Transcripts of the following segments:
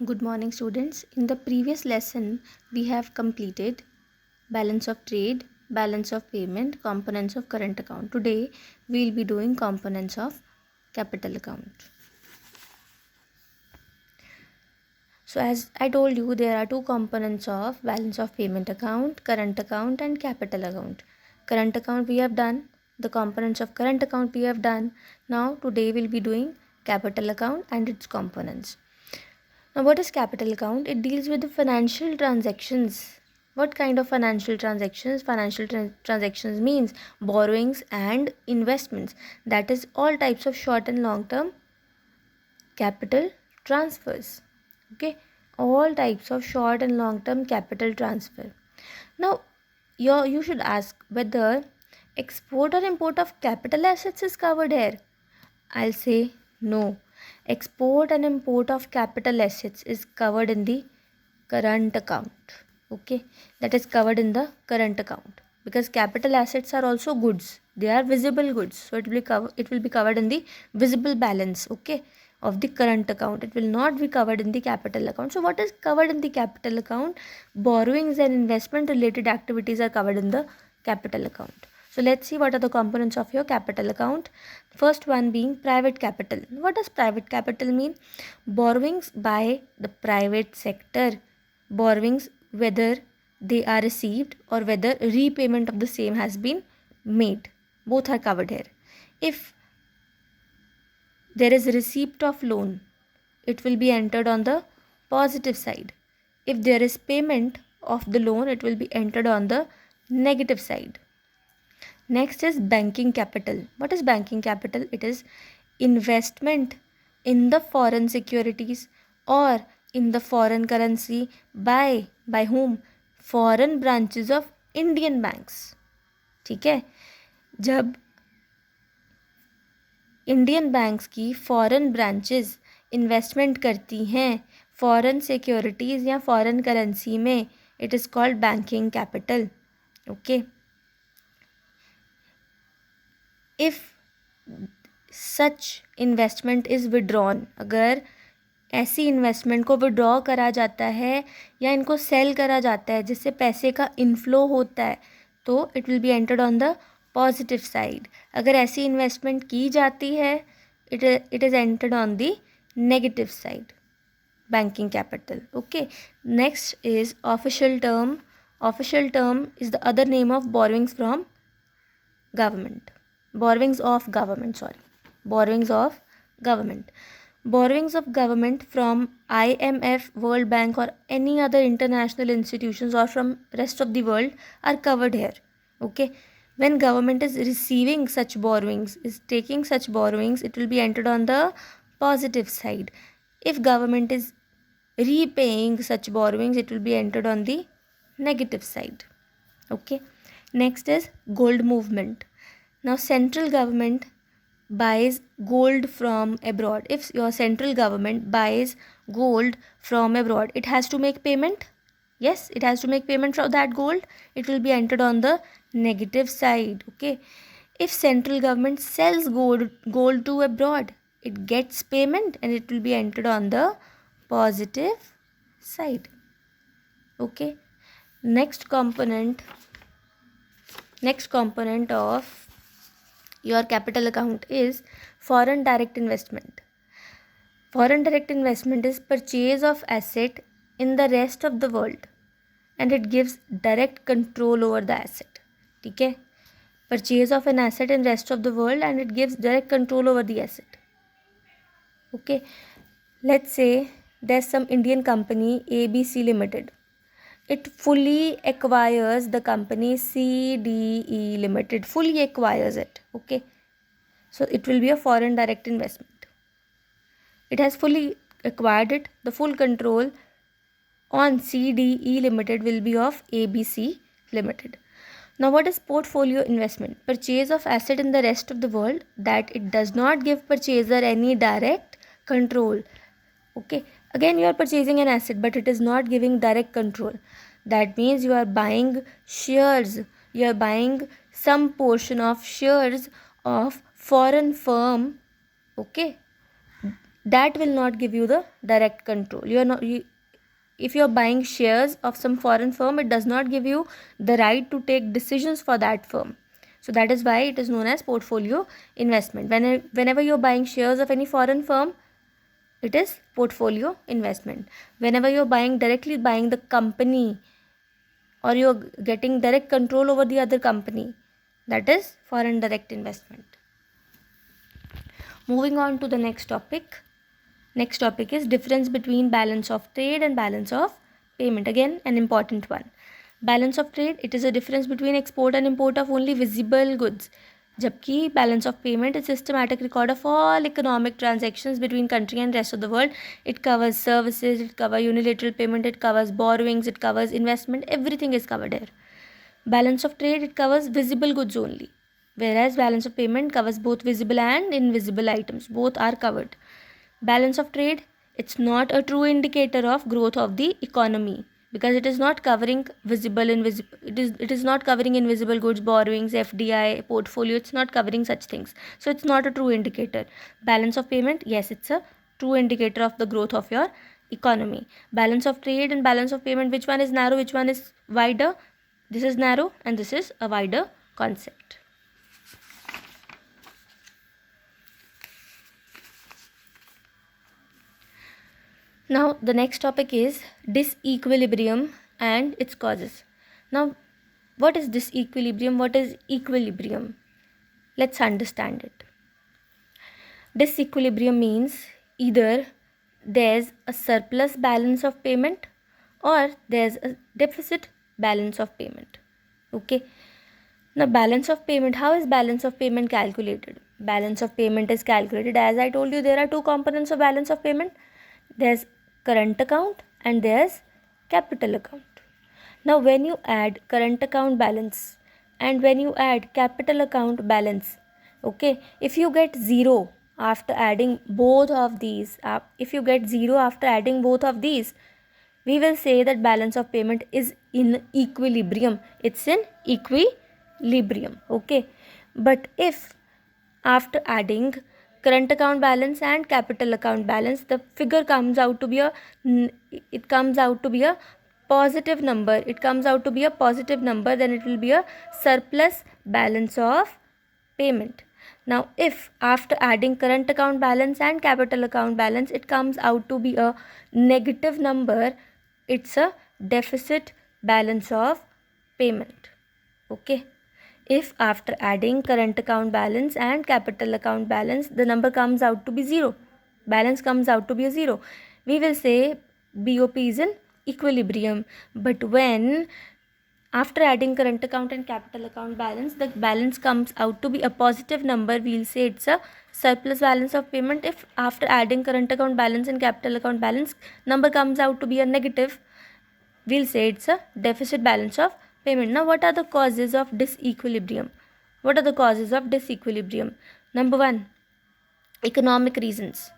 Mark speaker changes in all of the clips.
Speaker 1: Good morning, students. In the previous lesson, we have completed balance of trade, balance of payment, components of current account. Today, we will be doing components of capital account. So, as I told you, there are two components of balance of payment account, current account, and capital account. Current account we have done, the components of current account we have done. Now, today we will be doing capital account and its components. Now, what is capital account? It deals with the financial transactions. What kind of financial transactions? Financial transactions means borrowings and investments. That is all types of short and long term capital transfers. Okay, all types of short and long term capital transfer. Now, you should ask whether export or import of capital assets is covered here. I'll say no. Export and import of capital assets is covered in the current account. Okay, that is covered in the current account because capital assets are also goods. They are visible goods, so it will be covered in the visible balance. Okay, of the current account. It will not be covered in the capital account. So what is covered in the capital account? Borrowings and investment related activities are covered in the capital account. So let's see what are the components of your capital account. First one being private capital. What does private capital mean? Borrowings by the private sector. Borrowings whether they are received or whether repayment of the same has been made. Both are covered here. If there is receipt of loan, it will be entered on the positive side. If there is payment of the loan, it will be entered on the negative side. Next is banking capital. What is banking capital? It is investment in the foreign securities or in the foreign currency by whom? Foreign branches of Indian banks. ठीक है, जब Indian banks की foreign branches investment करती हैं foreign securities या foreign currency में, it is called banking capital. Okay, if such investment is withdrawn, अगर ऐसी इन्वेस्टमेंट को विड्रॉ करा जाता है या इनको सेल करा जाता है जिससे पैसे का इनफ्लो होता है, तो it will be entered on the positive side. अगर ऐसी इन्वेस्टमेंट की जाती है, it is entered on the negative side. Banking capital. Okay, next is official term. Official term is the other name of borrowings from government. Borrowings of government, borrowings of government. Borrowings of government from IMF, World Bank or any other international institutions or from rest of the world are covered here. Okay, when government is receiving such borrowings, is taking such borrowings, it will be entered on the positive side. If government is repaying such borrowings, it will be entered on the negative side. Okay, next is gold movement. Now central government buys gold from abroad. If your central government buys gold from abroad, it has to make payment. Yes, it has to make payment for that gold. It will be entered on the negative side. Okay, if central government sells gold to abroad, it gets payment and it will be entered on the positive side. Okay, next component of your capital account is foreign direct investment. Foreign direct investment is purchase of asset in the rest of the world and it gives direct control over the asset. ठीक है, purchase of an asset in rest of the world and it gives direct control over the asset. Okay, let's say there's some Indian company ABC Limited. It fully acquires the company CDE Limited, fully acquires it. Okay, so it will be a foreign direct investment. It has fully acquired it. The full control on CDE Limited will be of ABC Limited. Now, what is portfolio investment? Purchase of asset in the rest of the world that it does not give purchaser any direct control. Okay, again you are purchasing an asset but it is not giving direct control. That means you are buying shares, you are buying some portion of shares of foreign firm. Okay, that will not give you the direct control. If you're buying shares of some foreign firm, it does not give you the right to take decisions for that firm. So that is why it is known as portfolio investment. Whenever you're buying shares of any foreign firm, it is portfolio investment. Whenever you're directly buying the company, or you're getting direct control over the other company, that is foreign direct investment. Moving on to the next topic. Next topic is difference between balance of trade and balance of payment. Again, an important one. Balance of trade, it is a difference between export and import of only visible goods. Jabki balance of payment is systematic record of all economic transactions between country and rest of the world. It covers services, it covers unilateral payment, it covers borrowings, it covers investment, everything is covered here. Balance of trade, it covers visible goods only. Whereas balance of payment covers both visible and invisible items. Both are covered. Balance of trade, it's not a true indicator of growth of the economy, because it is not covering it is not covering invisible goods, borrowings, FDI, portfolio. It's not covering such things, so it's not a true indicator. Balance of payment, yes, it's a true indicator of the growth of your economy. Balance of trade and balance of payment, which one is narrow, which one is wider? This is narrow and this is a wider concept. Now the next topic is disequilibrium and its causes. Now, what is disequilibrium? What is equilibrium? Let's understand it. Disequilibrium means either there's a surplus balance of payment or there's a deficit balance of payment. Okay. Now, balance of payment, how is balance of payment calculated? Balance of payment is calculated, as I told you, there are two components of balance of payment. There's current account and there's capital account. Now, when you add current account balance and when you add capital account balance, okay, if you get zero after adding both of these, we will say that balance of payment is in equilibrium. It's in equilibrium. Okay. But if after adding current account balance and capital account balance, the figure comes out to be a positive number, then it will be a surplus balance of payment. Now, if after adding current account balance and capital account balance, it comes out to be a negative number, it's a deficit balance of payment. Okay. If after adding current account balance and capital account balance, the number comes out to be zero, balance comes out to be a zero, we will say BOP is in equilibrium. But when after adding current account and capital account balance, the balance comes out to be a positive number, we'll say it's a surplus balance of payment. If after adding current account balance and capital account balance, number comes out to be a negative, we'll say it's a deficit balance of payment. Now, what are the causes of disequilibrium? Number one, economic reasons.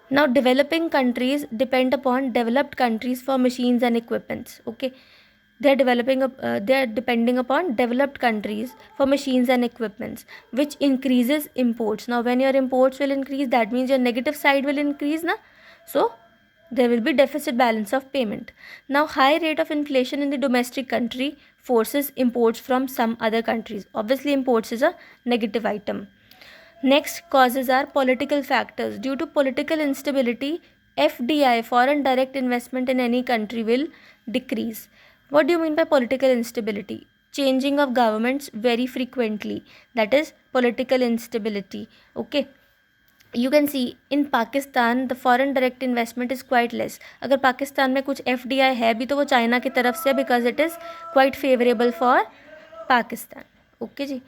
Speaker 1: Now, developing countries depend upon developed countries for machines and equipments. Okay, they are depending upon developed countries for machines and equipments, which increases imports. Now, when your imports will increase, that means your negative side will increase, na? So there will be deficit balance of payment. Now, high rate of inflation in the domestic country forces imports from some other countries. Obviously, imports is a negative item. Next causes are political factors. Due to political instability, FDI, foreign direct investment in any country, will decrease. What do you mean by political instability? Changing of governments very frequently. That is political instability. Okay. You can see in Pakistan the foreign direct investment is quite less. अगर पाकिस्तान में कुछ FDI है भी तो वो China की तरफ से, because it is quite favorable for Pakistan. Okay ji.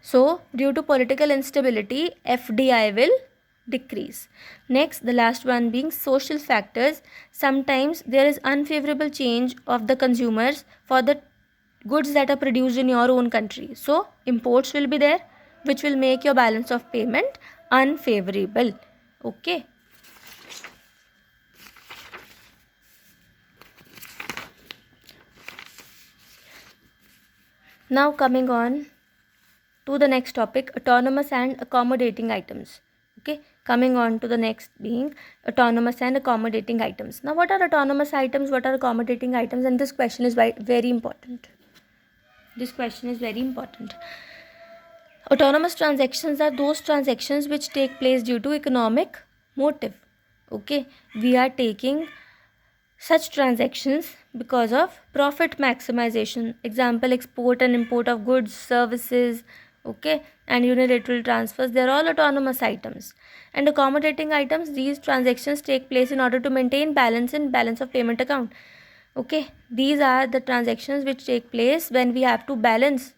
Speaker 1: So due to political instability, FDI will decrease. Next, the last one being social factors. Sometimes there is unfavorable change of the consumers for the goods that are produced in your own country. So imports will be there, which will make your balance of payment unfavorable. Okay. Now coming on to the next topic, autonomous and accommodating items. Okay, Coming on to the next being autonomous and accommodating items. Now, what are autonomous items? What are accommodating items? And this question is very important. This question is very important. Autonomous transactions are those transactions which take place due to economic motive. Okay, we are taking such transactions because of profit maximization. Example, export and import of goods, services, okay, and unilateral transfers. They are all autonomous items. And accommodating items, these transactions take place in order to maintain balance in balance of payment account. Okay, these are the transactions which take place when we have to balance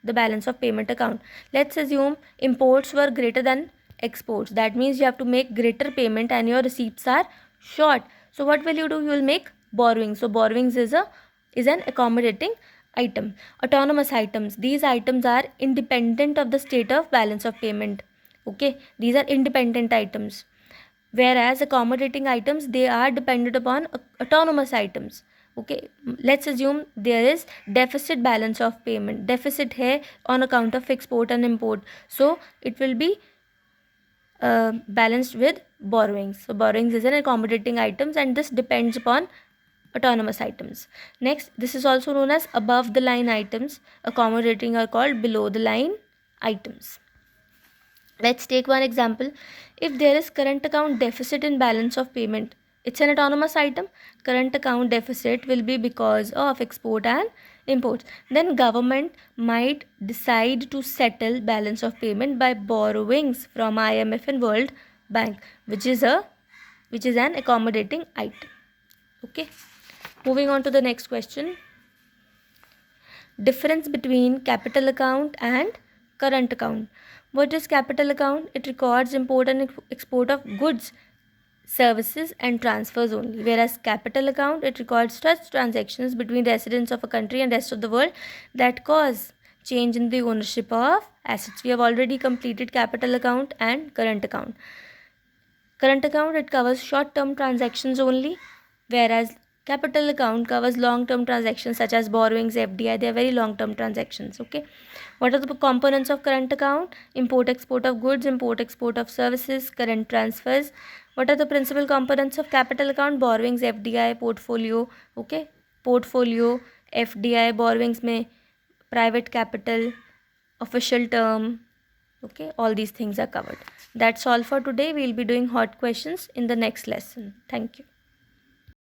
Speaker 1: the balance of payment account. Let's assume imports were greater than exports. That means you have to make greater payment and your receipts are short. So what will you do? You will make borrowing. So borrowings is an accommodating item. Autonomous items. These items are independent of the state of balance of payment. Okay, these are independent items. Whereas accommodating items, they are dependent upon autonomous items. Okay, let's assume there is deficit balance of payment. Deficit hai on account of export and import. So it will be balanced with borrowings. So borrowings is an accommodating items, and this depends upon autonomous items. Next, this is also known as above the line items. Accommodating are called below the line items. Let's take one example. If there is current account deficit in balance of payment, it's an autonomous item. Current account deficit will be because of export and imports. Then government might decide to settle balance of payment by borrowings from IMF and World Bank, which is an accommodating item. Okay. Moving on to the next question. Difference between capital account and current account. What is capital account? It records import and export of goods, services and transfers only. Whereas capital account, it records such transactions between residents of a country and rest of the world that cause change in the ownership of assets. We have already completed capital account and current account. Current account, it covers short-term transactions only, whereas capital account covers long-term transactions such as borrowings, FDI. They are very long-term transactions. Okay. What are the components of current account? Import-export of goods, import-export of services, current transfers. What are the principal components of capital account? Borrowings, FDI, portfolio. Okay. Portfolio, FDI, borrowings में private capital, official term. Okay. All these things are covered. That's all for today. We'll be doing hot questions in the next lesson. Thank you.